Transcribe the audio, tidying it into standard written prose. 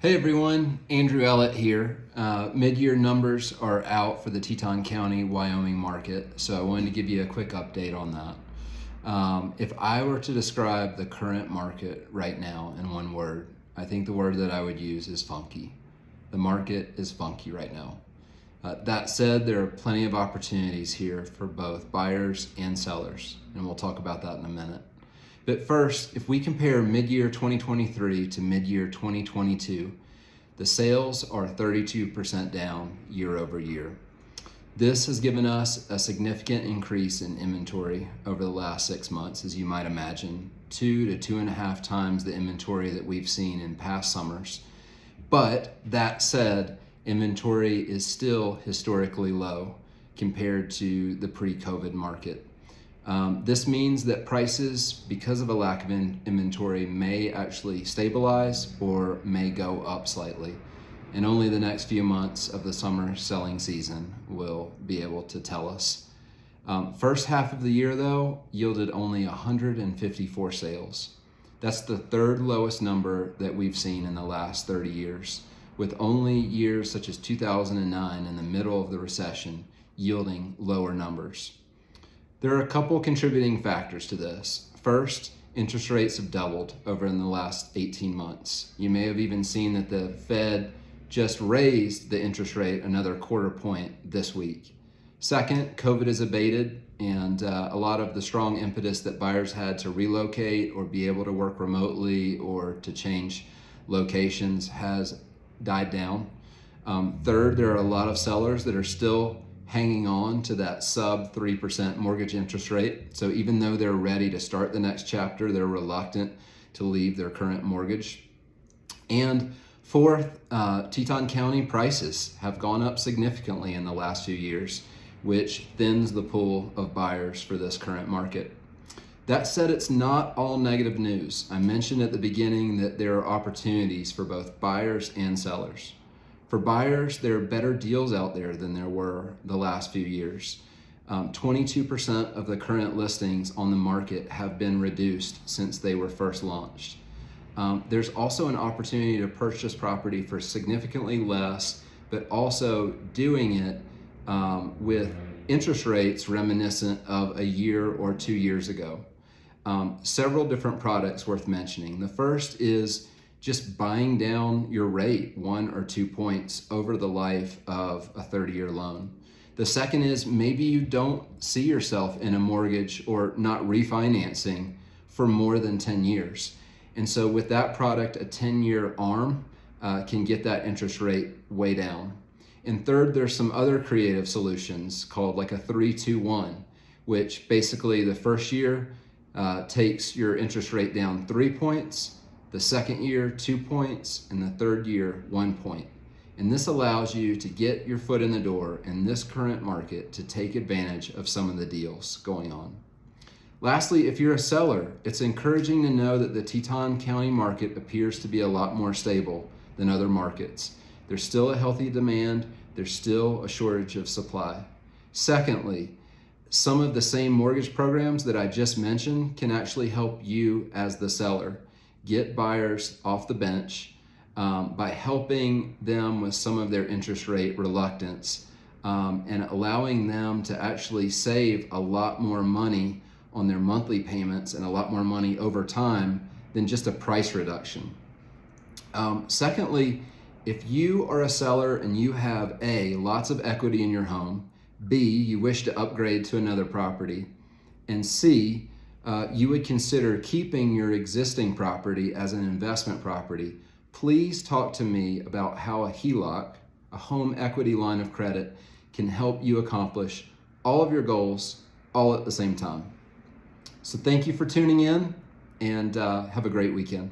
Hey everyone, Andrew Ellett here. Mid-year numbers are out for the Teton County, Wyoming market, so I wanted to give you a quick update on that. If I were to describe the current market right now in one word, I think the word that I would use is funky. The market is funky right now. That said, there are plenty of opportunities here for both buyers and sellers, and we'll talk about that in a minute. But first, if we compare mid-year 2023 to mid-year 2022, the sales are 32% down year over year. This has given us a significant increase in inventory over the last 6 months, as you might imagine, 2 to 2.5 times the inventory that we've seen in past summers. But that said, inventory is still historically low compared to the pre-COVID market. This means that prices, because of a lack of inventory, may actually stabilize or may go up slightly. And only the next few months of the summer selling season will be able to tell us. First half of the year, though, yielded only 154 sales. That's the third lowest number that we've seen in the last 30 years, with only years such as 2009 in the middle of the recession yielding lower numbers. There are a couple contributing factors to this. First, interest rates have doubled over in the last 18 months. You may have even seen that the Fed just raised the interest rate another quarter point this week. Second, COVID has abated, and a lot of the strong impetus that buyers had to relocate or be able to work remotely or to change locations has died down. Third, there are a lot of sellers that are still hanging on to that sub 3% mortgage interest rate. So even though they're ready to start the next chapter, they're reluctant to leave their current mortgage. And fourth, Teton County prices have gone up significantly in the last few years, which thins the pool of buyers for this current market. That said, it's not all negative news. I mentioned at the beginning that there are opportunities for both buyers and sellers. For buyers, there are better deals out there than there were the last few years. 22% of the current listings on the market have been reduced since they were first launched. There's also an opportunity to purchase property for significantly less, but also doing it with interest rates reminiscent of a year or 2 years ago. Several different products worth mentioning. The first is just buying down your rate 1 or 2 points over the life of a 30-year loan. The second is maybe you don't see yourself in a mortgage or not refinancing for more than 10 years. And so with that product, a 10-year ARM can get that interest rate way down. And third, there's some other creative solutions called like a 3-2-1, which basically the first year takes your interest rate down 3 points, the second year 2 points, and the third year 1 point. And this allows you to get your foot in the door in this current market to take advantage of some of the deals going on. Lastly, if you're a seller, it's encouraging to know that the Teton County market appears to be a lot more stable than other markets. There's still a healthy demand, there's still a shortage of supply. Secondly, some of the same mortgage programs that I just mentioned can actually help you as the seller get buyers off the bench by helping them with some of their interest rate reluctance and allowing them to actually save a lot more money on their monthly payments and a lot more money over time than just a price reduction. Secondly, if you are a seller and you have A, lots of equity in your home, B, you wish to upgrade to another property, and C, you would consider keeping your existing property as an investment property, please talk to me about how a HELOC, a home equity line of credit, can help you accomplish all of your goals all at the same time. So thank you for tuning in, and have a great weekend.